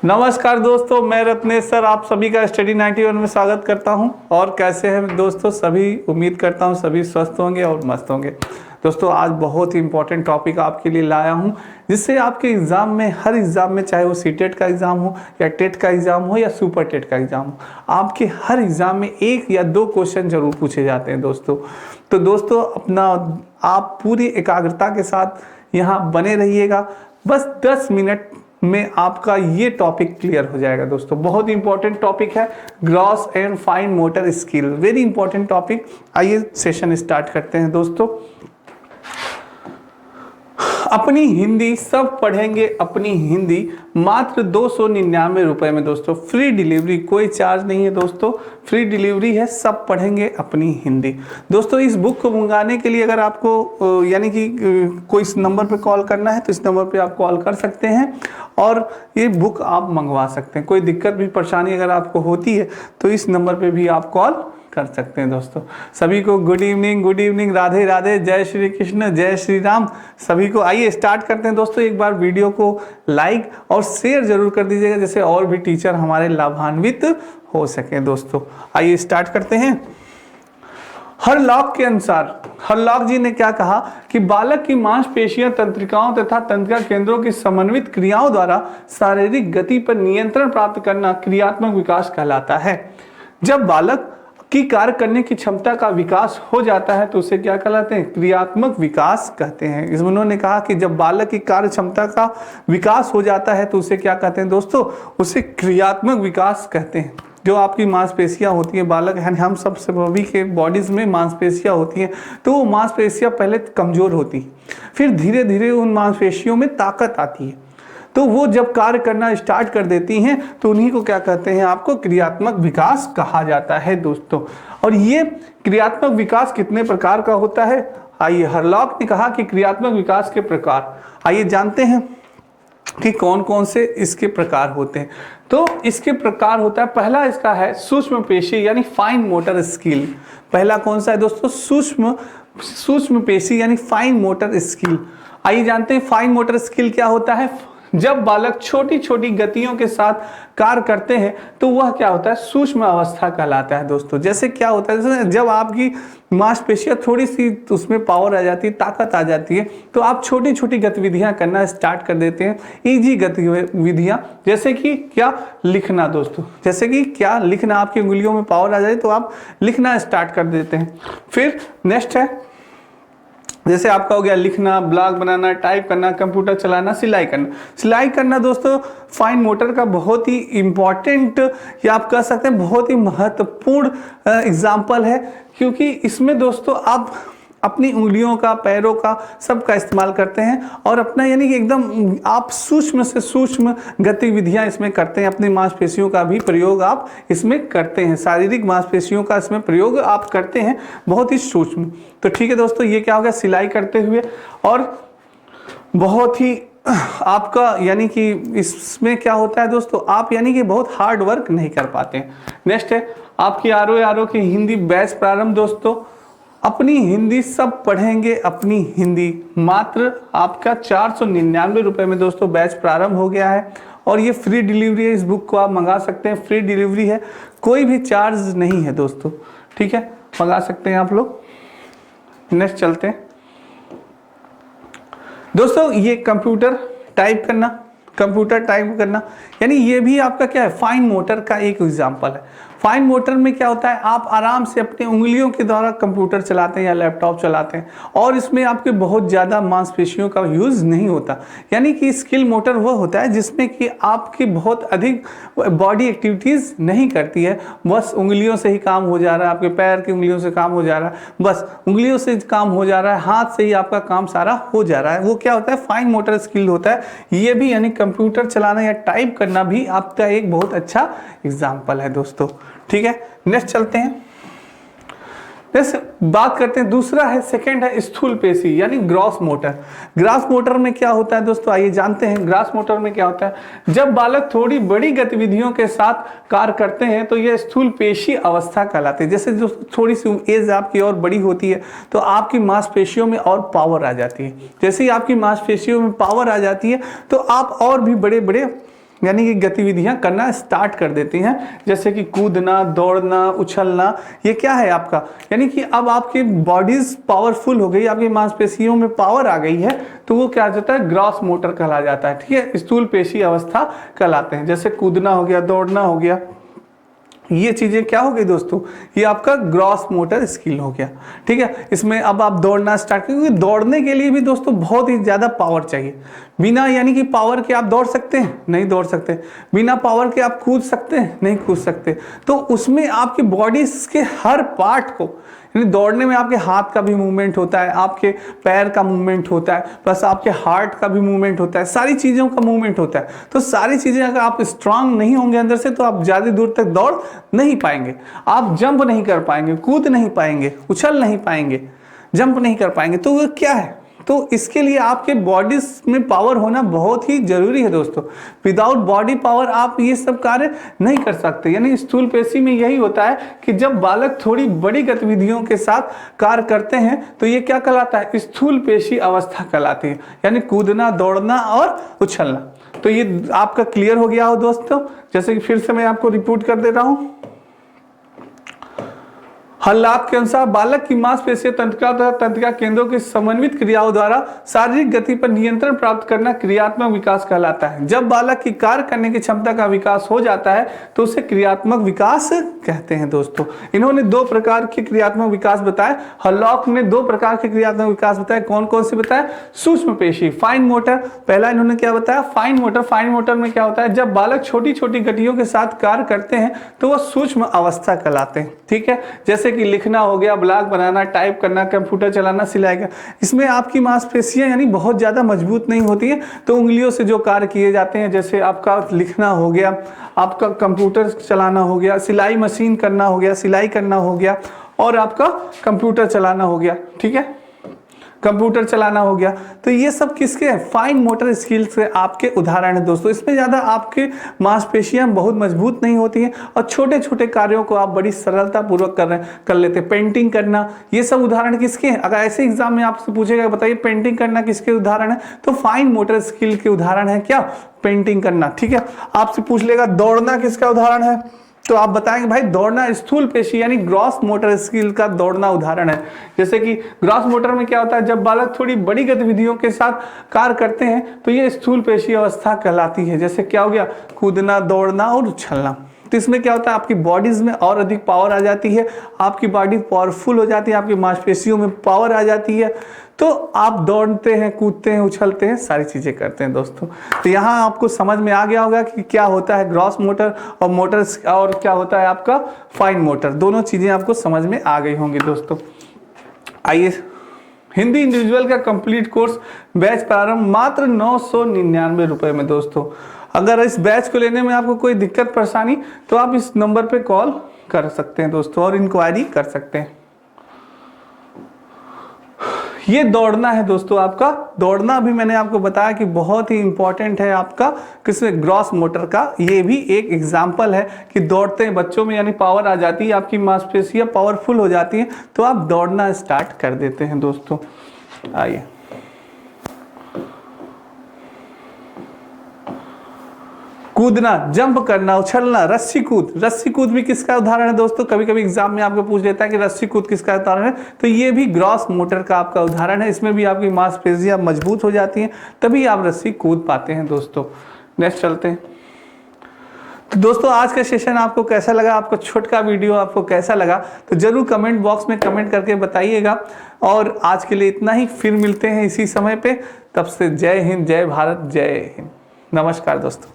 नमस्कार दोस्तों, मैं रत्नेश सर आप सभी का स्टडी 91 में स्वागत करता हूं। और कैसे हैं दोस्तों सभी? उम्मीद करता हूं सभी स्वस्थ होंगे और मस्त होंगे। दोस्तों आज बहुत ही इंपॉर्टेंट टॉपिक आपके लिए लाया हूं, जिससे आपके एग्ज़ाम में, हर एग्ज़ाम में, चाहे वो सीटेट का एग्ज़ाम हो या टेट का एग्ज़ाम हो या सुपर टेट का एग्ज़ाम हो, आपके हर एग्ज़ाम में 1 या 2 क्वेश्चन जरूर पूछे जाते हैं दोस्तों। तो दोस्तों अपना आप पूरी एकाग्रता के साथ यहाँ बने रहिएगा। बस 10 मिनट में आपका ये टॉपिक क्लियर हो जाएगा दोस्तों। बहुत इंपॉर्टेंट टॉपिक है, gross and fine motor skill, very important topic. आइए सेशन स्टार्ट करते हैं दोस्तों। अपनी हिंदी सब पढ़ेंगे अपनी हिंदी, मात्र 299 रुपए में दोस्तों। फ्री डिलीवरी, कोई चार्ज नहीं है दोस्तों, फ्री डिलीवरी है। सब पढ़ेंगे अपनी हिंदी दोस्तों। इस बुक को मंगाने के लिए अगर आपको यानी कि कोई इस नंबर पे कॉल करना है तो इस नंबर पे आप कॉल कर सकते हैं और ये बुक आप मंगवा सकते हैं। कोई दिक्कत भी परेशानी अगर आपको होती है तो इस नंबर पे भी आप कॉल कर सकते हैं दोस्तों। सभी को गुड इवनिंग, राधे राधे, जय श्री कृष्ण, जय श्री राम सभी को। आइए स्टार्ट करते हैं दोस्तों। एक बार वीडियो को लाइक और शेयर जरूर कर दीजिएगा, जिससे और भी टीचर हमारे लाभान्वित हो सके दोस्तों। आइए स्टार्ट करते हैं। हरलॉक के अनुसार, हरलॉक जी ने क्या कहा कि बालक की मांसपेशियां, तंत्रिकाओं तथा तंत्रिका केंद्रों की समन्वित क्रियाओं द्वारा शारीरिक गति पर नियंत्रण प्राप्त करना क्रियात्मक विकास कहलाता है। जब बालक की कार्य करने की क्षमता का विकास हो जाता है तो उसे क्या कहलाते हैं? क्रियात्मक विकास कहते हैं। इसमें उन्होंने कहा कि जब बालक की कार्य क्षमता का विकास हो जाता है तो उसे क्या कहते हैं दोस्तों? उसे क्रियात्मक विकास कहते हैं। जो आपकी मांसपेशियां होती हैं, बालक है, हम सब सभी के बॉडीज में मांसपेशियां होती हैं, तो वो मांसपेशियां पहले कमजोर होती हैं, फिर धीरे धीरे उन मांसपेशियों में ताकत आती है। तो वो जब कार्य करना स्टार्ट कर देती हैं तो उन्हीं को क्या कहते हैं? आपको क्रियात्मक विकास कहा जाता है दोस्तों। और ये क्रियात्मक विकास कितने प्रकार का होता है? आइए, हरलॉक ने कहा कि क्रियात्मक विकास के प्रकार, आइए जानते हैं कि कौन कौन से इसके प्रकार होते हैं। तो इसके प्रकार होता है, पहला इसका है सूक्ष्म पेशी यानी फाइन मोटर स्किल। पहला कौन सा है दोस्तों? सूक्ष्म पेशी यानी फाइन मोटर स्किल। आइए जानते हैं फाइन मोटर स्किल क्या होता है। जब बालक छोटी छोटी गतियों के साथ कार्य करते हैं तो वह क्या होता है? सूक्ष्म अवस्था कहलाता है दोस्तों। जैसे क्या होता है, जैसे जब आपकी मांसपेशियां थोड़ी सी उसमें पावर आ जाती है, ताकत आ जाती है, तो आप छोटी छोटी गतिविधियां करना स्टार्ट कर देते हैं, इजी गतिविधियां। जैसे कि क्या? लिखना दोस्तों। जैसे कि क्या? लिखना, आपकी उंगलियों में पावर आ जाए तो आप लिखना स्टार्ट कर देते हैं। फिर नेक्स्ट है, जैसे आपका हो गया लिखना, ब्लॉग बनाना, टाइप करना, कंप्यूटर चलाना, सिलाई करना। सिलाई करना दोस्तों फाइन मोटर का बहुत ही इंपॉर्टेंट, या आप कह सकते हैं बहुत ही महत्वपूर्ण एग्जाम्पल है, क्योंकि इसमें दोस्तों आप अपनी उंगलियों का, पैरों का, सबका इस्तेमाल करते हैं और अपना यानी कि एकदम आप सूक्ष्म से सूक्ष्म गतिविधियां इसमें करते हैं। अपनी मांसपेशियों का भी प्रयोग आप इसमें करते हैं, शारीरिक मांसपेशियों का इसमें प्रयोग आप करते हैं, बहुत ही सूक्ष्म। तो ठीक है दोस्तों, ये क्या हो गया? सिलाई करते हुए। और बहुत ही आपका यानी कि इसमें क्या होता है दोस्तों, आप यानी कि बहुत हार्ड वर्क नहीं कर पाते हैं। नेक्स्ट है आपकी आरओ की हिंदी बैच प्रारंभ दोस्तों। अपनी हिंदी सब पढ़ेंगे अपनी हिंदी, मात्र आपका 499 रुपए में दोस्तों बैच प्रारंभ हो गया है। और ये फ्री डिलीवरी है, इस बुक को आप मंगा सकते हैं, फ्री डिलीवरी है, कोई भी चार्ज नहीं है दोस्तों। ठीक है, मंगा सकते हैं आप लोग। नेक्स्ट चलते हैं दोस्तों। ये कंप्यूटर टाइप करना यानी ये भी आपका क्या है? फाइन मोटर का एक एग्जाम्पल है। फाइन मोटर में क्या होता है? आप आराम से अपने उंगलियों के द्वारा कंप्यूटर चलाते हैं या लैपटॉप चलाते हैं और इसमें आपके बहुत ज़्यादा मांसपेशियों का यूज़ नहीं होता। यानी कि स्किल मोटर वो होता है जिसमें कि आपकी बहुत अधिक बॉडी एक्टिविटीज़ नहीं करती है, बस उंगलियों से ही काम हो जा रहा है, आपके पैर की उंगलियों से काम हो जा रहा है, बस उंगलियों से काम हो जा रहा है, हाथ से ही आपका काम सारा हो जा रहा है। वो क्या होता है? फाइन मोटर स्किल होता है। ये भी यानी कंप्यूटर चलाना या टाइप करना भी आपका एक बहुत अच्छा एग्जाम्पल है दोस्तों। ठीक है, नेक्स्ट चलते हैं। नेक्स्ट बात करते हैं, दूसरा है, सेकंड है स्थूल पेशी यानी ग्रॉस मोटर। ग्रॉस मोटर में क्या होता है दोस्तों? आइए जानते हैं ग्रॉस मोटर में क्या होता है। जब बालक थोड़ी बड़ी गतिविधियों के साथ कार्य करते हैं तो यह स्थूल पेशी अवस्था कहलाते हैं। जैसे जो थोड़ी सी एज आपकी और बड़ी होती है तो आपकी मांसपेशियों में और पावर आ जाती है। जैसे ही आपकी मांसपेशियों में पावर आ जाती है तो आप और भी बड़े बड़े यानी कि गतिविधियां करना स्टार्ट कर देती हैं, जैसे कि कूदना, दौड़ना, उछलना। ये क्या है आपका, यानी कि अब आपकी बॉडीज पावरफुल हो गई, आपकी मांसपेशियों में पावर आ गई है, तो वो क्या जाता है, ग्रॉस मोटर कहला जाता है। ठीक है, स्थूल पेशी अवस्था कहलाते हैं। जैसे कूदना हो गया, दौड़ना हो गया, ये चीजें क्या हो गई दोस्तों, ये आपका ग्रॉस मोटर स्किल हो गया। ठीक है, इसमें अब आप दौड़ना स्टार्ट करें, क्योंकि दौड़ने के लिए भी दोस्तों बहुत ही ज्यादा पावर चाहिए। बिना यानी कि पावर के आप दौड़ सकते हैं, नहीं दौड़ सकते। बिना पावर के आप कूद सकते हैं, नहीं कूद सकते। तो उसमें आपकी बॉडी के हर पार्ट को, यानी दौड़ने में आपके हाथ का भी मूवमेंट होता है, आपके पैर का मूवमेंट होता है, प्लस आपके हार्ट का भी मूवमेंट होता है, सारी चीज़ों का मूवमेंट होता है। तो सारी चीज़ें अगर आप स्ट्रांग नहीं होंगे अंदर से, तो आप ज़्यादा दूर तक दौड़ नहीं पाएंगे, आप जंप नहीं कर पाएंगे, कूद नहीं पाएंगे, उछल नहीं पाएंगे, जंप नहीं कर पाएंगे। तो वो क्या है, तो इसके लिए आपके बॉडी में पावर होना बहुत ही जरूरी है दोस्तों। विदाउट बॉडी पावर आप ये सब कार्य नहीं कर सकते। यानी स्थूल पेशी में यही होता है कि जब बालक थोड़ी बड़ी गतिविधियों के साथ कार्य करते हैं, तो ये क्या कहलाता है, स्थूल पेशी अवस्था कहलाती है, यानी कूदना, दौड़ना और उछलना। तो ये आपका क्लियर हो गया हो दोस्तों। जैसे कि फिर से मैं आपको रिपोर्ट कर दे रहा हूं। हल्लात के अनुसार बालक की मांसपेशियों, तंत्रिका तथा तंत्रिका केंद्रों की समन्वित क्रियाओं द्वारा शारीरिक गति पर नियंत्रण प्राप्त करना क्रियात्मक विकास कहलाता है। जब बालक की कार्य करने की क्षमता का विकास हो जाता है, तो उसे क्रियात्मक विकास कहते हैं दोस्तों। इन्होंने 2 प्रकार के क्रियात्मक विकास बताए। हल्लॉक ने 2 प्रकार के क्रियात्मक विकास बताए। कौन कौन से बताए, सूक्ष्म पेशी, फाइन मोटर। पहला इन्होंने क्या बताया, फाइन मोटर। फाइन मोटर में क्या होता है, जब बालक छोटी छोटी गतियों के साथ कार्य करते हैं, तो वह सूक्ष्म अवस्था कहलाते हैं। ठीक है, जैसे कि लिखना हो गया, ब्लॉग बनाना, टाइप करना, कंप्यूटर चलाना, सिलाई का। इसमें आपकी मांसपेशियां यानी बहुत ज्यादा मजबूत नहीं होती है, तो उंगलियों से जो कार्य किए जाते हैं, जैसे आपका लिखना हो गया, आपका कंप्यूटर चलाना हो गया, सिलाई मशीन करना हो गया, सिलाई करना हो गया, और आपका कंप्यूटर चलाना हो गया। ठीक है, कंप्यूटर चलाना हो गया। तो ये सब किसके हैं, फाइन मोटर स्किल्स के आपके उदाहरण है दोस्तों। इसमें ज़्यादा आपके मांसपेशियां बहुत मजबूत नहीं होती हैं, और छोटे छोटे कार्यों को आप बड़ी सरलता पूर्वक कर लेते हैं। पेंटिंग करना, ये सब उदाहरण किसके हैं। अगर ऐसे एग्जाम में आपसे पूछेगा, बताइए पेंटिंग करना किसके उदाहरण है, तो फाइन मोटर स्किल के उदाहरण है क्या, पेंटिंग करना। ठीक है, आपसे पूछ लेगा दौड़ना किसका उदाहरण है, तो आप बताएंगे भाई दौड़ना स्थूल पेशी यानी ग्रॉस मोटर स्किल का दौड़ना उदाहरण है। जैसे कि ग्रॉस मोटर में क्या होता है, जब बालक थोड़ी बड़ी गतिविधियों के साथ कार्य करते हैं, तो ये स्थूल पेशी अवस्था कहलाती है। जैसे क्या हो गया, कूदना, दौड़ना और उछलना। तो इसमें क्या होता है, आपकी बॉडीज में और अधिक पावर आ जाती है, आपकी बॉडी पावरफुल हो जाती है, आपकी मांसपेशियों में पावर आ जाती है, तो आप दौड़ते हैं, कूदते हैं, उछलते हैं, सारी चीजें करते हैं दोस्तों। तो यहाँ आपको समझ में आ गया होगा कि क्या होता है ग्रॉस मोटर और मोटर, और क्या होता है आपका फाइन मोटर। दोनों चीजें आपको समझ में आ गई होंगी दोस्तों। आइए, हिंदी इंडिविजुअल का कंप्लीट कोर्स बैच प्रारंभ मात्र 999 रुपए में दोस्तों। अगर इस बैच को लेने में आपको कोई दिक्कत परेशानी, तो आप इस नंबर पे कॉल कर सकते हैं दोस्तों, और इंक्वायरी कर सकते हैं। ये दौड़ना है दोस्तों, आपका दौड़ना भी मैंने आपको बताया कि बहुत ही इंपॉर्टेंट है आपका किसमें, ग्रॉस मोटर का। ये भी एक एग्जाम्पल है कि दौड़ते हैं बच्चों में, यानी पावर आ जाती है, आपकी मांसपेशियां पावरफुल हो जाती हैं, तो आप दौड़ना स्टार्ट कर देते हैं दोस्तों। आइए, कूदना, जंप करना, उछलना, रस्सी कूद। रस्सी कूद भी किसका उदाहरण है दोस्तों, कभी कभी एग्जाम में आपको पूछ लेता है कि रस्सी कूद किसका उदाहरण है, तो ये भी ग्रॉस मोटर का आपका उदाहरण है। इसमें भी आपकी मांसपेशियां मजबूत हो जाती हैं, तभी आप रस्सी कूद पाते हैं दोस्तों। नेक्स्ट चलते हैं। तो दोस्तों आज का सेशन आपको कैसा लगा, आपको छोटा वीडियो आपको कैसा लगा, तो जरूर कमेंट बॉक्स में कमेंट करके बताइएगा। और आज के लिए इतना ही, फिर मिलते हैं इसी समय पे। तब से जय हिंद, जय भारत, जय हिंद, नमस्कार दोस्तों।